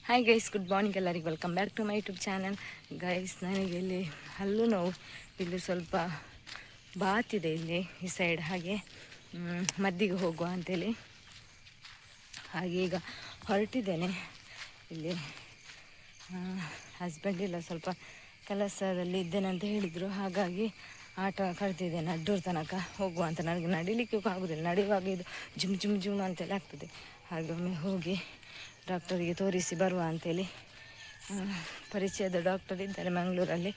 Hi guys, good morning ಎಲ್ಲರಿಗೆ. Welcome back to my YouTube channel. Guys, ನನಗೆ ಇಲ್ಲಿ ಹಲ್ಲು ನೋವು, ಇಲ್ಲಿ ಸ್ವಲ್ಪ ಬಾತಿದೆ ಇಲ್ಲಿ ಈ ಸೈಡ್. ಹಾಗೆ ಮದ್ದಿಗೆ ಹೋಗುವ ಅಂತೇಳಿ ಹಾಗೆ ಈಗ ಹೊರಟಿದ್ದೇನೆ. ಇಲ್ಲಿ ಹಸ್ಬೆಂಡ್ ಇಲ್ಲ, ಸ್ವಲ್ಪ ಕೆಲಸದಲ್ಲಿ ಇದ್ದೇನೆ ಅಂತ ಹೇಳಿದರು. ಹಾಗಾಗಿ ಆಟೋ ಕರೆದಿದ್ದೇನೆ ಅಡ್ಡೂರು ತನಕ ಹೋಗುವ ಅಂತ. ನನಗೆ ನಡಿಲಿಕ್ಕೆ ಆಗೋದಿಲ್ಲ, ನಡೆಯುವಾಗ ಇದು ಜುಮ್ ಜುಮ್ ಜುಮ್ ಅಂತೆಲ್ಲ ಆಗ್ತದೆ. ಹಾಗೊಮ್ಮೆ ಹೋಗಿ ಡಾಕ್ಟರಿಗೆ ತೋರಿಸಿ ಬರುವ ಅಂಥೇಳಿ. ಪರಿಚಯದ ಡಾಕ್ಟರ್ ಇದ್ದಾರೆ ಮಂಗಳೂರಲ್ಲಿ,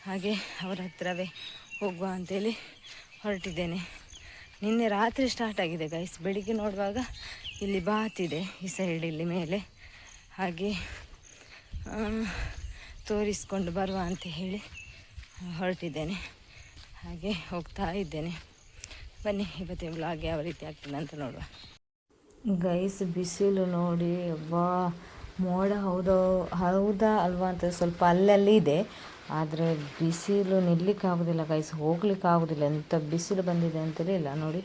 ಹಾಗೆ ಅವರ ಹತ್ರವೇ ಹೋಗುವ ಅಂಥೇಳಿ ಹೊರಟಿದ್ದೇನೆ. ನಿನ್ನೆ ರಾತ್ರಿ ಸ್ಟಾರ್ಟ್ ಆಗಿದೆ ಗೈಸ್. ಬೆಳಿಗ್ಗೆ ನೋಡುವಾಗ ಇಲ್ಲಿ ಬಾತಿದೆ ಈ ಸೈಡ್, ಇಲ್ಲಿ ಮೇಲೆ. ಹಾಗೆ ತೋರಿಸ್ಕೊಂಡು ಬರುವ ಅಂತ ಹೇಳಿ ಹೊರಟಿದ್ದೇನೆ. ಹಾಗೆ ಹೋಗ್ತಾ ಇದ್ದೇನೆ. ಬನ್ನಿ, ಇವತ್ತಿನ ವ್ಲಾಗ್ ಯಾವ ರೀತಿ ಆಗ್ತದೆ ಅಂತ ನೋಡುವ. ಗೈಸ್, ಬಿಸಿಲು ನೋಡಿ, ಅಬ್ಬಾ, ಮೋಡ ಹೌದಾ ಅಲ್ವಾ ಅಂತ ಸ್ವಲ್ಪ ಅಲ್ಲಲ್ಲಿ ಇದೆ. ಆದರೆ ಬಿಸಿಲು ನಿಲ್ಲಕ್ಕಾಗೋದಿಲ್ಲ ಗೈಸ್, ಹೋಗ್ಲಿಕ್ಕಾಗೋದಿಲ್ಲ. ಎಂಥ ಬಿಸಿಲು ಬಂದಿದೆ ಅಂತಲೇ ಇಲ್ಲ ನೋಡಿ.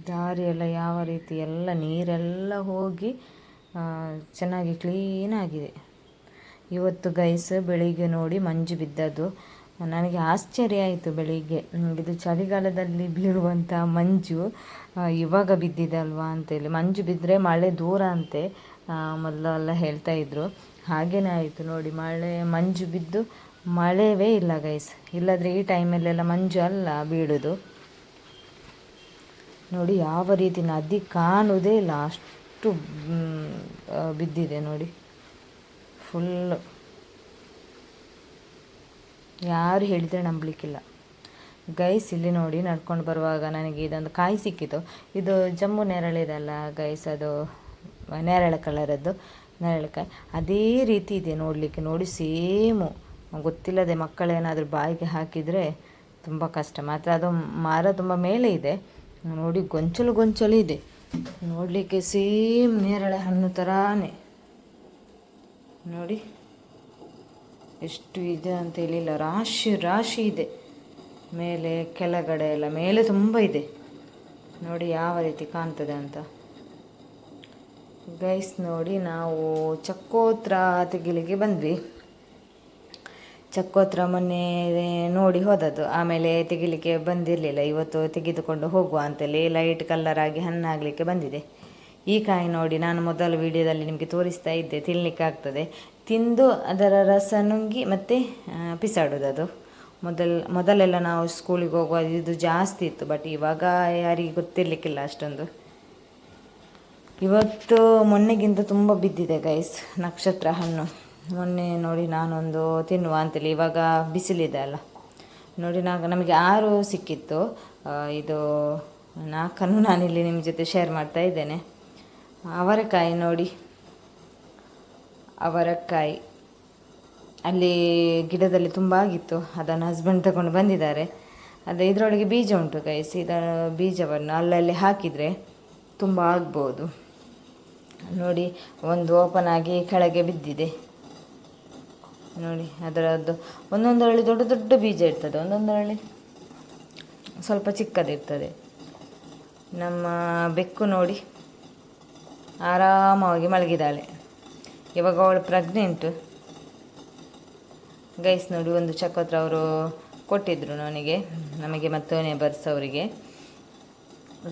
ದಾರಿ ಎಲ್ಲ ಯಾವ ರೀತಿ, ಎಲ್ಲ ನೀರೆಲ್ಲ ಹೋಗಿ ಚೆನ್ನಾಗಿ ಕ್ಲೀನಾಗಿದೆ. ಇವತ್ತು ಗೈಸ್ ಬೆಳಿಗ್ಗೆ ನೋಡಿ ಮಂಜು ಬಿದ್ದದ್ದು. ನನಗೆ ಆಶ್ಚರ್ಯ ಆಯಿತು ಬೆಳಿಗ್ಗೆ, ಇದು ಚಳಿಗಾಲದಲ್ಲಿ ಬೀಳುವಂಥ ಮಂಜು ಇವಾಗ ಬಿದ್ದಿದೆ ಅಲ್ವಾ ಅಂತೇಳಿ. ಮಂಜು ಬಿದ್ದರೆ ಮಳೆ ದೂರ ಅಂತೆ ಮೊದಲೆಲ್ಲ ಹೇಳ್ತಾಯಿದ್ರು. ಹಾಗೇ ಆಯಿತು ನೋಡಿ, ಮಂಜು ಬಿದ್ದು ಮಳೆವೇ ಇಲ್ಲ ಗೈಸ್. ಇಲ್ಲದ್ರೆ ಈ ಟೈಮಲ್ಲೆಲ್ಲ ಮಂಜು ಅಲ್ಲ ಬೀಳೋದು. ನೋಡಿ ಯಾವ ರೀತಿ, ನದಿ ಕಾಣುವುದೇ ಇಲ್ಲ, ಅಷ್ಟು ಬಿದ್ದಿದೆ ನೋಡಿ ಫುಲ್ಲು. ಯಾರು ಹೇಳಿದರೆ ನಂಬಲಿಕ್ಕಿಲ್ಲ ಗೈಸ್. ಇಲ್ಲಿ ನೋಡಿ, ನಡ್ಕೊಂಡು ಬರುವಾಗ ನನಗೆ ಇದೊಂದು ಕಾಯಿ ಸಿಕ್ಕಿತು. ಇದು ಜಮ್ಮು ನೇರಳೆದಲ್ಲ ಗೈಸ್, ಅದು ನೇರಳೆ ಕಲರದ್ದು ನೇರಳೆಕಾಯಿ. ಅದೇ ರೀತಿ ಇದೆ ನೋಡಲಿಕ್ಕೆ. ನೋಡಿ ಸೇಮು. ಗೊತ್ತಿಲ್ಲದೆ ಮಕ್ಕಳೇನಾದರೂ ಬಾಯಿಗೆ ಹಾಕಿದರೆ ತುಂಬ ಕಷ್ಟ. ಮಾತ್ರ ಅದು ಮರ ತುಂಬ ಮೇಲೆ ಇದೆ ನೋಡಿ, ಗೊಂಚಲು ಇದೆ ನೋಡಲಿಕ್ಕೆ. ಸೇಮ್ ನೇರಳೆ ಹಣ್ಣು ಥರಾನೇ ನೋಡಿ. ಎಷ್ಟು ಇದೆ ಅಂತ ಹೇಳಿಲ್ಲ, ರಾಶಿ ಇದೆ ಮೇಲೆ ಕೆಳಗಡೆ ಎಲ್ಲ. ಮೇಲೆ ತುಂಬ ಇದೆ ನೋಡಿ ಯಾವ ರೀತಿ ಕಾಣ್ತದೆ ಅಂತ ಗೈಸ್. ನೋಡಿ, ನಾವು ಚಕ್ಕೋತ್ರ ತೆಗಿಲಿಕ್ಕೆ ಬಂದ್ವಿ. ಚಕ್ಕೋತ್ರ ಮೊನ್ನೆ ನೋಡಿ ಹೋದದ್ದು, ಆಮೇಲೆ ತೆಗಿಲಿಕ್ಕೆ ಬಂದಿರಲಿಲ್ಲ. ಇವತ್ತು ತೆಗೆದುಕೊಂಡು ಹೋಗುವ ಅಂತೇಳಿ ಲೈಟ್ ಕಲರ್ ಆಗಿ ಹಣ್ಣಾಗಲಿಕ್ಕೆ ಬಂದಿದೆ. ಈ ಕಾಯಿ ನೋಡಿ, ನಾನು ಮೊದಲ ವಿಡಿಯೋದಲ್ಲಿ ನಿಮಗೆ ತೋರಿಸ್ತಾ ಇದ್ದೆ, ತಿನ್ನಲಿಕ್ಕೆ ಆಗ್ತದೆ. ತಿಂದು ಅದರ ರಸ ನುಂಗಿ ಮತ್ತೆ ಬಿಸಾಡೋದು. ಅದು ಮೊದಲೆಲ್ಲ ನಾವು ಸ್ಕೂಲಿಗೆ ಹೋಗುವಾಗ ಇದು ಜಾಸ್ತಿ ಇತ್ತು, ಬಟ್ ಇವಾಗ ಯಾರಿಗೆ ಗೊತ್ತಿರಲಿಕ್ಕಿಲ್ಲ ಅಷ್ಟೊಂದು. ಇವತ್ತು ಮೊನ್ನೆಗಿಂತ ತುಂಬ ಬಿದ್ದಿದೆ ಗೈಸ್ ನಕ್ಷತ್ರ ಹಣ್ಣು. ಮೊನ್ನೆ ನೋಡಿ ನಾನೊಂದು ತಿನ್ನುವ ಅಂತೇಳಿ, ಇವಾಗ ಬಿಸಿಲಿದೆ ಅಲ್ಲ ನೋಡಿ, ನಮಗೆ 6 ಸಿಕ್ಕಿತ್ತು. ಇದು 4 ನಾನಿಲ್ಲಿ ನಿಮ್ಮ ಜೊತೆ ಶೇರ್ ಮಾಡ್ತಾ ಇದ್ದೇನೆ. ಅವರೆಕಾಯಿ ನೋಡಿ, ಅವರೆಕಾಯಿ ಅಲ್ಲಿ ಗಿಡದಲ್ಲಿ ತುಂಬ ಆಗಿತ್ತು, ಅದನ್ನು ಹಸ್ಬೆಂಡ್ ತಗೊಂಡು ಬಂದಿದ್ದಾರೆ. ಅದು ಇದರೊಳಗೆ ಬೀಜ ಉಂಟು ಗೈಸ್. ಇದರ ಬೀಜವನ್ನು ಅಲ್ಲಲ್ಲಿ ಹಾಕಿದರೆ ತುಂಬ ಆಗ್ಬೋದು ನೋಡಿ. ಒಂದು ಓಪನ್ ಆಗಿ ಕೆಳಗೆ ಬಿದ್ದಿದೆ ನೋಡಿ. ಅದರದ್ದು ಒಂದೊಂದರಲ್ಲಿ ದೊಡ್ಡ ದೊಡ್ಡ ಬೀಜ ಇರ್ತದೆ, ಒಂದೊಂದರಲ್ಲಿ ಸ್ವಲ್ಪ ಚಿಕ್ಕದಿರ್ತದೆ. ನಮ್ಮ ಬೆಕ್ಕು ನೋಡಿ ಆರಾಮವಾಗಿ ಮಲಗಿದ್ದಾಳೆ. ಇವಾಗ ಅವಳು ಪ್ರೆಗ್ನೆಂಟು ಗೈಸ್. ನೋಡಿ, ಒಂದು ಚಕ್ಕೋತ್ರ ಅವರು ಕೊಟ್ಟಿದ್ದರು ನಮಗೆ ಮತ್ತು ನೇಬರ್ಸ್ ಅವರಿಗೆ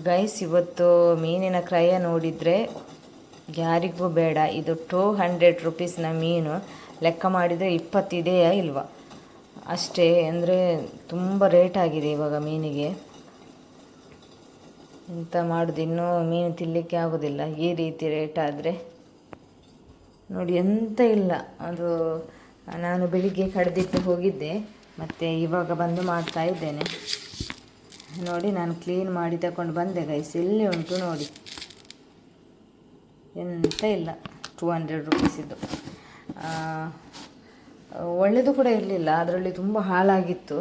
ಗೈಸ್. ಇವತ್ತು ಮೀನಿನ ಕ್ರಯ ನೋಡಿದರೆ ಯಾರಿಗೂ ಬೇಡ. ಇದು 200 ರೂಪೀಸ್ನ ಮೀನು. ಲೆಕ್ಕ ಮಾಡಿದರೆ 20 ಇದೆಯಾ ಇಲ್ವಾ ಅಷ್ಟೇ. ಅಂದರೆ ತುಂಬ ರೇಟ್ ಆಗಿದೆ ಇವಾಗ ಮೀನಿಗೆ. ಎಂತ ಮಾಡೋದು, ಇನ್ನೂ ಮೀನು ತಿನ್ನಲಿಕ್ಕೆ ಆಗೋದಿಲ್ಲ ಈ ರೀತಿ ರೇಟ್ ಆದರೆ ನೋಡಿ. ಎಂತ ಇಲ್ಲ, ಅದು ನಾನು ಬೆಳಿಗ್ಗೆ ಕಡ್ದಿಟ್ಟು ಹೋಗಿದ್ದೆ, ಮತ್ತು ಇವಾಗ ಬಂದು ಮಾಡ್ತಾ ಇದ್ದೇನೆ ನೋಡಿ. ನಾನು ಕ್ಲೀನ್ ಮಾಡಿ ತಗೊಂಡು ಬಂದೆ ಗೈಸ್. ಎಲ್ಲಿ ಉಂಟು ನೋಡಿ, ಎಂತ ಇಲ್ಲ. 200 ರೂಪೀಸಿದ್ದು. ಒಳ್ಳೆಯದು ಕೂಡ ಇರಲಿಲ್ಲ, ಅದರಲ್ಲಿ ತುಂಬ ಹಾಳಾಗಿತ್ತು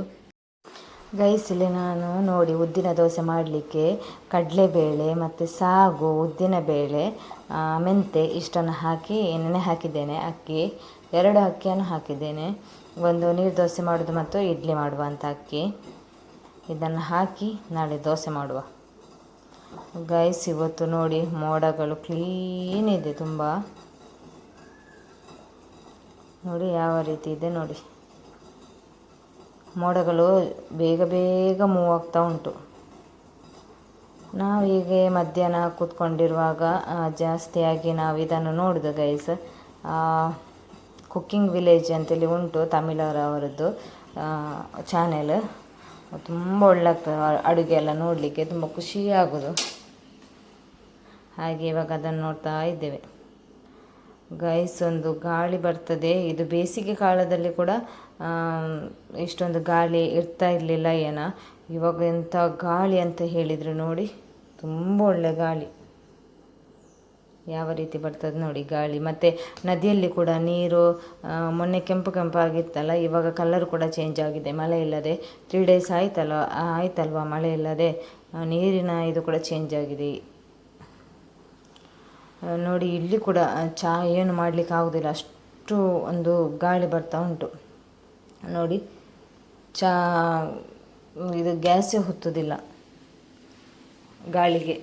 ಗೈಸ್. ಇಲ್ಲಿ ನಾನು ನೋಡಿ ಉದ್ದಿನ ದೋಸೆ ಮಾಡಲಿಕ್ಕೆ ಕಡಲೆಬೇಳೆ ಮತ್ತು ಸಾಗು, ಉದ್ದಿನಬೇಳೆ, ಮೆಂತೆ ಇಷ್ಟನ್ನು ಹಾಕಿ ನೆನೆ ಹಾಕಿದ್ದೇನೆ. ಅಕ್ಕಿ 2 ಅಕ್ಕಿಯನ್ನು ಹಾಕಿದ್ದೇನೆ. ಒಂದು ನೀರು ದೋಸೆ ಮಾಡೋದು ಮತ್ತು ಇಡ್ಲಿ ಮಾಡುವ ಅಂತ ಅಕ್ಕಿ. ಇದನ್ನು ಹಾಕಿ ನಾಳೆ ದೋಸೆ ಮಾಡುವ. ಗೈಸ್ ಇವತ್ತು ನೋಡಿ ಮೋಡಗಳು ಕ್ಲೀನ್ ಇದೆ ತುಂಬ. ನೋಡಿ ಯಾವ ರೀತಿ ಇದೆ ನೋಡಿ, ಮೋಡಗಳು ಬೇಗ ಬೇಗ ಮೂವ್ ಆಗ್ತಾ ಉಂಟು. ನಾವು ಹೀಗೆ ಮಧ್ಯಾಹ್ನ ಕೂತ್ಕೊಂಡಿರುವಾಗ ಜಾಸ್ತಿಯಾಗಿ ನಾವು ಇದನ್ನು ನೋಡೋದು ಗೈಸ್. ಕುಕ್ಕಿಂಗ್ ವಿಲೇಜ್ ಅಂತೇಳಿ ಉಂಟು ತಮಿಳರವರದ್ದು ಚಾನೆಲ್. ತುಂಬ ಒಳ್ಳೆ ಅಡುಗೆ ಎಲ್ಲ ನೋಡಲಿಕ್ಕೆ ತುಂಬ ಖುಷಿ ಆಗೋದು. ಹಾಗೆ ಇವಾಗ ಅದನ್ನು ನೋಡ್ತಾ ಇದ್ದೇವೆ ಗೈಸ್. ಒಂದು ಗಾಳಿ ಬರ್ತದೆ. ಇದು ಬೇಸಿಗೆ ಕಾಲದಲ್ಲಿ ಕೂಡ ಇಷ್ಟೊಂದು ಗಾಳಿ ಇರ್ತಾ ಇರಲಿಲ್ಲ ಏನೋ. ಇವಾಗ ಎಂಥ ಗಾಳಿ ಅಂತ ಹೇಳಿದರೆ ನೋಡಿ, ತುಂಬ ಒಳ್ಳೆ ಗಾಳಿ ಯಾವ ರೀತಿ ಬರ್ತದೆ ನೋಡಿ ಗಾಳಿ. ಮತ್ತು ನದಿಯಲ್ಲಿ ಕೂಡ ನೀರು ಮೊನ್ನೆ ಕೆಂಪು ಆಗಿತ್ತಲ್ಲ, ಇವಾಗ ಕಲರ್ ಕೂಡ ಚೇಂಜ್ ಆಗಿದೆ ಮಳೆ ಇಲ್ಲದೆ. 3 days ಆಯ್ತಲ್ವ ಮಳೆ ಇಲ್ಲದೆ, ನೀರಿನ ಇದು ಕೂಡ ಚೇಂಜ್ ಆಗಿದೆ ನೋಡಿ. ಇಲ್ಲಿ ಕೂಡ ಚಹಾ ಏನು ಮಾಡಲಿಕ್ಕೆ ಆಗೋದಿಲ್ಲ, ಅಷ್ಟು ಒಂದು ಗಾಳಿ ಬರ್ತಾ ಉಂಟು ನೋಡಿ. ಇದು ಗ್ಯಾಸೇ ಹೊತ್ತುದಿಲ್ಲ ಗಾಳಿಗೆ.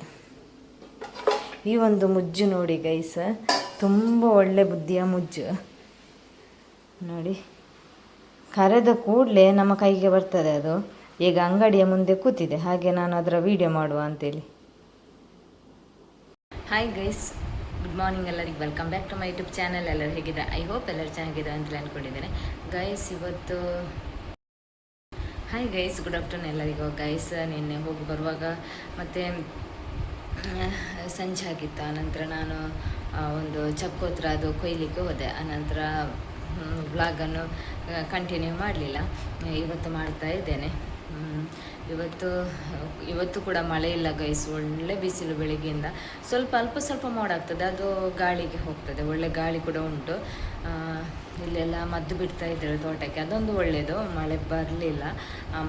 ಈ ಒಂದು ಮುಜ್ಜು ನೋಡಿ ಗೈಸ್, ತುಂಬ ಒಳ್ಳೆ ಬುದ್ಧಿಯ ಮುಜ್ಜು ನೋಡಿ. ಕರೆದ ಕೂಡಲೇ ನಮ್ಮ ಕೈಗೆ ಬರ್ತದೆ ಅದು. ಈಗ ಅಂಗಡಿಯ ಮುಂದೆ ಕೂತಿದೆ, ಹಾಗೆ ನಾನು ಅದರ ವಿಡಿಯೋ ಮಾಡುವ ಅಂತೇಳಿ. ಹಾಯ್ ಗೈಸ್, ಗುಡ್ ಮಾರ್ನಿಂಗ್ ಎಲ್ಲರಿಗೆ. Welcome back to my YouTube channel. ಎಲ್ಲರೂ ಹೇಗಿದ್ದಾರೆ? ಐ ಹೋಪ್ ಎಲ್ಲರೂ ಚೆನ್ನಾಗಿದ್ದಾರೆ ಅಂತೇಳಿ ಅಂದ್ಕೊಂಡಿದ್ದೇನೆ ಗೈಸ್. ಇವತ್ತು ಹಾಯ್ ಗೈಸ್, ಗುಡ್ ಆಫ್ಟರ್ನೂನ್ ಎಲ್ಲರಿಗೂ ಗೈಸ್. ನಿನ್ನೆ ಹೋಗಿ ಬರುವಾಗ ಮತ್ತು ಸಂಜೆ ಆಗಿತ್ತು. ಆನಂತರ ನಾನು ಒಂದು ಚಕ್ಕೋತ್ರ ಅದು ಕೊಯ್ಲಿಕ್ಕೆ ಹೋದೆ. ಆನಂತರ ವ್ಲಾಗನ್ನು ಕಂಟಿನ್ಯೂ ಮಾಡಲಿಲ್ಲ. ಇವತ್ತು ಮಾಡ್ತಾ ಇದ್ದೇನೆ. ಇವತ್ತು ಕೂಡ ಮಳೆ ಇಲ್ಲ ಗೈಸ್, ಒಳ್ಳೆ ಬಿಸಿಲು ಬೆಳಿಗ್ಗೆಯಿಂದ. ಅಲ್ಪ ಸ್ವಲ್ಪ ಮೋಡ ಆಗ್ತದೆ, ಅದು ಗಾಳಿಗೆ ಹೋಗ್ತದೆ. ಒಳ್ಳೆ ಗಾಳಿ ಕೂಡ ಉಂಟು. ಇಲ್ಲೆಲ್ಲ ಮದ್ದು ಬಿಡ್ತಾ ಇದ್ದಾರೆ ತೋಟಕ್ಕೆ, ಅದೊಂದು ಒಳ್ಳೆಯದು. ಮಳೆ ಬರಲಿಲ್ಲ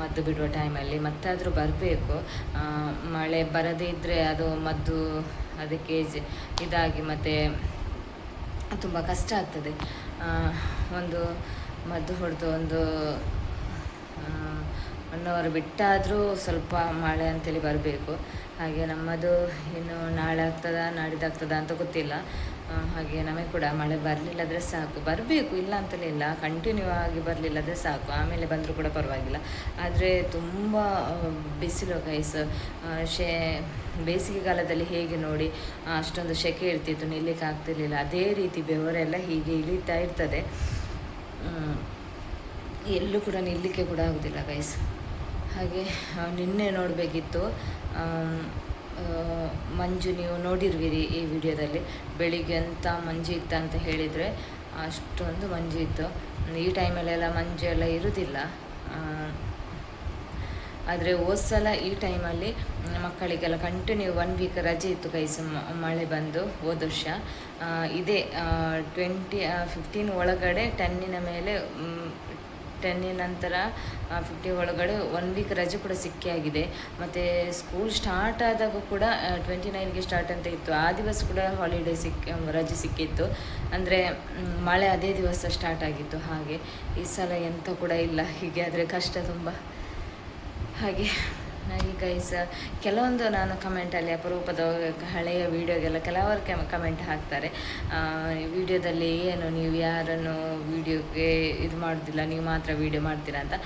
ಮದ್ದು ಬಿಡುವ ಟೈಮಲ್ಲಿ, ಮತ್ತಾದರೂ ಬರಬೇಕು. ಮಳೆ ಬರದೇ ಇದ್ದರೆ ಅದು ಮದ್ದು ಅದಕ್ಕೆ ಇದಾಗಿ ಮತ್ತು ತುಂಬ ಕಷ್ಟ ಆಗ್ತದೆ. ಒಂದು ಮದ್ದು ಹೊಡೆದು ಒಂದು 1 hour ಬಿಟ್ಟಾದರೂ ಸ್ವಲ್ಪ ಮಳೆ ಅಂತೇಳಿ ಬರಬೇಕು. ಹಾಗೆ ನಮ್ಮದು ಇನ್ನು ನಾಳೆ ಆಗ್ತದ ನಾಡಿದ್ದಾಗ್ತದ ಅಂತ ಗೊತ್ತಿಲ್ಲ. ಹಾಗೆ ನಮಗೆ ಕೂಡ ಮಳೆ ಬರಲಿಲ್ಲದ್ರೆ ಸಾಕು. ಬರಬೇಕು, ಇಲ್ಲ ಅಂತಲೇ ಇಲ್ಲ, ಕಂಟಿನ್ಯೂ ಆಗಿ ಬರಲಿಲ್ಲದ್ರೆ ಸಾಕು. ಆಮೇಲೆ ಬಂದರೂ ಕೂಡ ಪರವಾಗಿಲ್ಲ. ಆದರೆ ತುಂಬ ಬಿಸಿಲು ಗೈಸ್. ಬೇಸಿಗೆಗಾಲದಲ್ಲಿ ಹೇಗೆ ನೋಡಿ ಅಷ್ಟೊಂದು ಸೆಕೆ ಇರ್ತಿತ್ತು, ನಿಲ್ಲಕ್ಕೆ ಆಗ್ತಿರ್ಲಿಲ್ಲ. ಅದೇ ರೀತಿ ಬೆವರೆಲ್ಲ ಹೀಗೆ ಇಳಿತಾ ಇರ್ತದೆ. ಎಲ್ಲೂ ಕೂಡ ನಿಲ್ಲಕ್ಕೆ ಕೂಡ ಆಗೋದಿಲ್ಲ ಗೈಸ್. ಹಾಗೆ ನಿನ್ನೆ ನೋಡಬೇಕಿತ್ತು ಮಂಜು, ನೀವು ನೋಡಿರುವಿರಿ ಈ ವಿಡಿಯೋದಲ್ಲಿ. ಬೆಳಿಗ್ಗೆ ಅಂತ ಮಂಜು ಇತ್ತು ಅಂತ ಹೇಳಿದರೆ ಅಷ್ಟೊಂದು ಮಂಜು ಇತ್ತು. ಈ ಟೈಮಲ್ಲೆಲ್ಲ ಮಂಜು ಎಲ್ಲ ಇರುವುದಿಲ್ಲ. ಆದರೆ ಹೋದ್ಸಲ ಈ ಟೈಮಲ್ಲಿ ಮಕ್ಕಳಿಗೆಲ್ಲ ಕಂಟಿನ್ಯೂ 1 week ರಜೆ ಇತ್ತು ಗೈಸ್, ಮಳೆ ಬಂದು. ಹೋದ ವರ್ಷ ಇದೇ 15 ಒಳಗಡೆ 10 ಮೇಲೆ 10 ನಂತರ 50 ಒಳಗಡೆ 1 week ರಜೆ ಕೂಡ ಸಿಕ್ಕೇ ಆಗಿದೆ. ಮತ್ತು ಸ್ಕೂಲ್ ಸ್ಟಾರ್ಟ್ ಆದಾಗ ಕೂಡ 29ಗೆ ಸ್ಟಾರ್ಟ್ ಅಂತ ಇತ್ತು. ಆ ದಿವಸ ಕೂಡ ಹಾಲಿಡೇ ರಜೆ ಸಿಕ್ಕಿತ್ತು. ಅಂದರೆ ಮಳೆ ಅದೇ ದಿವಸ ಸ್ಟಾರ್ಟ್ ಆಗಿತ್ತು. ಹಾಗೆ ಈ ಸಲ ಎಂತ ಕೂಡ ಇಲ್ಲ. ಹೀಗೆ ಆದರೆ ಕಷ್ಟ ತುಂಬ. ಹಾಗೆ ಗೈಸ್, ಕೆಲವೊಂದು ನಾನು ಕಮೆಂಟಲ್ಲಿ ಅಪರೂಪದ ಹಳೆಯ ವೀಡಿಯೋಗೆಲ್ಲ ಕೆಲವರು ಕಮೆಂಟ್ ಹಾಕ್ತಾರೆ, ವಿಡಿಯೋದಲ್ಲಿ ಏನು ನೀವು ಯಾರನ್ನು ವೀಡಿಯೋಗೆ ಇದು ಮಾಡೋದಿಲ್ಲ, ನೀವು ಮಾತ್ರ ವೀಡಿಯೋ ಮಾಡ್ತೀರಾ ಅಂತ.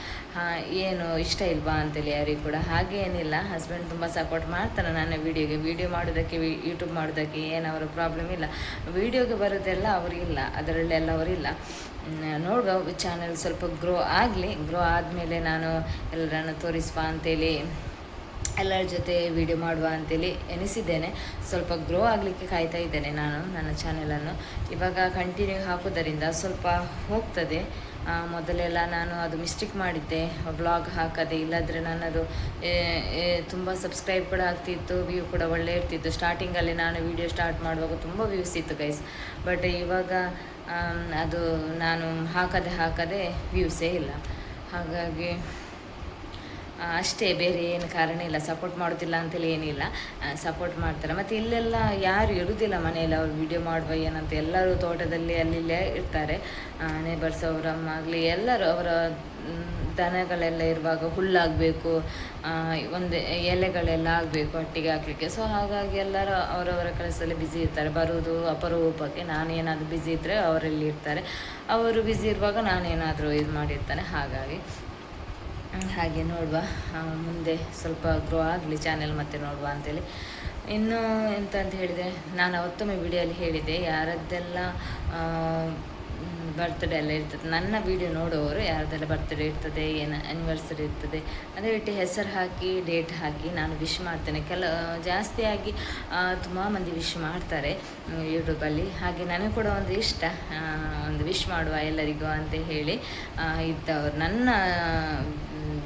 ಏನು ಇಷ್ಟ ಇಲ್ವಾ ಅಂತೇಳಿ ಯಾರಿಗೂ ಕೂಡ. ಹಾಗೆ ಏನಿಲ್ಲ, ಹಸ್ಬೆಂಡ್ ತುಂಬ ಸಪೋರ್ಟ್ ಮಾಡ್ತಾರೆ ನನ್ನ ವೀಡಿಯೋ ಮಾಡೋದಕ್ಕೆ, ಯೂಟ್ಯೂಬ್ ಮಾಡೋದಕ್ಕೆ ಏನು ಅವರ ಪ್ರಾಬ್ಲಮ್ ಇಲ್ಲ. ವೀಡಿಯೋಗೆ ಬರೋದೆಲ್ಲ ಅವರಿಲ್ಲ, ಅದರಲ್ಲೆಲ್ಲ ಅವರಿಲ್ಲ. ನೋಡುವ, ಚಾನಲ್ ಸ್ವಲ್ಪ ಗ್ರೋ ಆದಮೇಲೆ ನಾನು ಎಲ್ಲರನ್ನು ತೋರಿಸುವ ಅಂತೇಳಿ, ಎಲ್ಲರ ಜೊತೆ ವಿಡಿಯೋ ಮಾಡುವ ಅಂತೇಳಿ ಎನಿಸಿದ್ದೇನೆ. ಸ್ವಲ್ಪ ಗ್ರೋ ಆಗಲಿಕ್ಕೆ ಕಾಯ್ತಾ ಇದ್ದೇನೆ ನಾನು ನನ್ನ ಚಾನೆಲನ್ನು. ಇವಾಗ ಕಂಟಿನ್ಯೂ ಹಾಕೋದರಿಂದ ಸ್ವಲ್ಪ ಹೋಗ್ತದೆ. ಮೊದಲೆಲ್ಲ ನಾನು ಅದು ಮಿಸ್ಟೇಕ್ ಮಾಡಿದ್ದೆ, ವ್ಲಾಗ್ ಹಾಕದೆ. ಇಲ್ಲಾಂದರೆ ನನ್ನದು ತುಂಬ ಸಬ್ಸ್ಕ್ರೈಬ್ ಕೂಡ ಆಗ್ತಿತ್ತು, ವ್ಯೂ ಕೂಡ ಒಳ್ಳೆ ಇರ್ತಿತ್ತು. ಸ್ಟಾರ್ಟಿಂಗಲ್ಲಿ ನಾನು ವಿಡಿಯೋ ಸ್ಟಾರ್ಟ್ ಮಾಡುವಾಗ ತುಂಬ ವ್ಯೂಸ್ ಇತ್ತು ಗೈಸ್. ಬಟ್ ಇವಾಗ ಅದು ನಾನು ಹಾಕದೆ ವ್ಯೂಸೇ ಇಲ್ಲ. ಹಾಗಾಗಿ ಅಷ್ಟೇ, ಬೇರೆ ಏನು ಕಾರಣ ಇಲ್ಲ. ಸಪೋರ್ಟ್ ಮಾಡೋದಿಲ್ಲ ಅಂತೇಳಿ ಏನಿಲ್ಲ, ಸಪೋರ್ಟ್ ಮಾಡ್ತಾರೆ. ಮತ್ತು ಇಲ್ಲೆಲ್ಲ ಯಾರು ಇರುವುದಿಲ್ಲ ಮನೆಯಲ್ಲಿ, ಅವ್ರು ವಿಡಿಯೋ ಮಾಡುವ ಏನಂತ, ಎಲ್ಲರೂ ತೋಟದಲ್ಲಿ ಅಲ್ಲಿಲ್ಲೇ ಇರ್ತಾರೆ. ನೇಬರ್ಸ್ ಅವರಮ್ಮಾಗಲಿ ಎಲ್ಲರೂ ಅವರ ದನಗಳೆಲ್ಲ ಇರುವಾಗ ಹುಲ್ಲಾಗಬೇಕು, ಒಂದು ಎಲೆಗಳೆಲ್ಲ ಆಗಬೇಕು ಒಟ್ಟಿಗೆ ಹಾಕಲಿಕ್ಕೆ. ಸೊ ಹಾಗಾಗಿ ಎಲ್ಲರೂ ಅವರವರ ಕೆಲಸದಲ್ಲಿ ಬ್ಯುಸಿ ಇರ್ತಾರೆ. ಬರುವುದು ಅಪರೂಪಕ್ಕೆ ನಾನೇನಾದರೂ ಬ್ಯುಸಿ ಇದ್ದರೆ ಅವರಲ್ಲಿ ಇರ್ತಾರೆ, ಅವರು ಬ್ಯುಸಿ ಇರುವಾಗ ನಾನೇನಾದರೂ ಇದು ಮಾಡಿರ್ತಾನೆ. ಹಾಗೆ ನೋಡುವ, ಮುಂದೆ ಸ್ವಲ್ಪ ಗ್ರೋ ಆಗಲಿ ಚಾನೆಲ್ ಮತ್ತೆ ನೋಡುವ ಅಂತೇಳಿ. ಇನ್ನು ಎಂತ ಅಂತ ಹೇಳಿದರೆ, ನಾನು ಅವತ್ತೊಮ್ಮೆ ವಿಡಿಯೋಲಿ ಹೇಳಿದೆ, ಯಾರದ್ದೆಲ್ಲ ಬರ್ತ್ಡೇ ಎಲ್ಲ ಇರ್ತದೆ, ನನ್ನ ವಿಡಿಯೋ ನೋಡುವವರು ಯಾರದ್ದೆಲ್ಲ ಬರ್ತ್ಡೇ ಇರ್ತದೆ, ಏನು ಆ್ಯನಿವರ್ಸರಿ ಇರ್ತದೆ, ಅದೇ ರೀತಿ ಹೆಸರು ಹಾಕಿ ಡೇಟ್ ಹಾಕಿ ನಾನು ವಿಶ್ ಮಾಡ್ತೇನೆ. ಜಾಸ್ತಿಯಾಗಿ ತುಂಬ ಮಂದಿ ವಿಶ್ ಮಾಡ್ತಾರೆ ಯೂಟ್ಯೂಬಲ್ಲಿ. ಹಾಗೆ ನನಗೆ ಕೂಡ ಒಂದು ಇಷ್ಟ, ಒಂದು ವಿಶ್ ಮಾಡುವ ಎಲ್ಲರಿಗೂ ಅಂತ ಹೇಳಿ ಇದ್ದವರು ನನ್ನ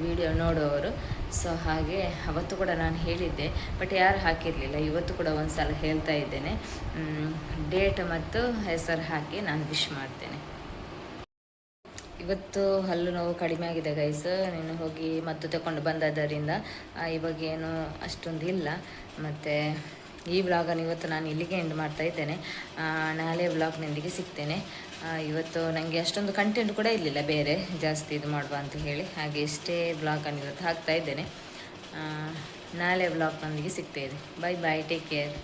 ವಿಡಿಯೋ ನೋಡುವವರು. ಸೊ ಹಾಗೆ ಅವತ್ತು ಕೂಡ ನಾನು ಹೇಳಿದ್ದೆ, ಬಟ್ ಯಾರು ಹಾಕಿರಲಿಲ್ಲ. ಇವತ್ತು ಕೂಡ ಒಂದು ಸಲ ಹೇಳ್ತಾ ಇದ್ದೇನೆ, ಡೇಟ್ ಮತ್ತು ಹೆಸರು ಹಾಕಿ ನಾನು ವಿಶ್ ಮಾಡ್ತೇನೆ. ಇವತ್ತು ಹಲ್ಲು ನೋವು ಕಡಿಮೆ ಆಗಿದೆ ಗೈಸ್, ನೀನು ಹೋಗಿ ಮತ್ತು ತಗೊಂಡು ಬಂದದ್ದರಿಂದ ಇವಾಗೇನು ಅಷ್ಟೊಂದು ಇಲ್ಲ. ಮತ್ತು ಈ ವ್ಲಾಗನ್ನು ಇವತ್ತು ನಾನು ಇಲ್ಲಿಗೆ ಎಂಡ್ ಮಾಡ್ತಾ ಇದ್ದೇನೆ. ನಾಳೆ ವ್ಲಾಗ್ನೊಂದಿಗೆ ಸಿಗ್ತೇನೆ. ಇವತ್ತು ನನಗೆ ಅಷ್ಟೊಂದು ಕಂಟೆಂಟ್ ಕೂಡ ಇರಲಿಲ್ಲ ಬೇರೆ ಜಾಸ್ತಿ ಇದು ಮಾಡುವ ಅಂತ ಹೇಳಿ, ಹಾಗೆ ಇಷ್ಟೇ ವ್ಲಾಗನ್ನು ಇವತ್ತು ಹಾಕ್ತಾ ಇದ್ದೇನೆ. ನಾಳೆ ವ್ಲಾಗ್ನೊಂದಿಗೆ ಸಿಗ್ತೇನೆ. Bye bye, take care.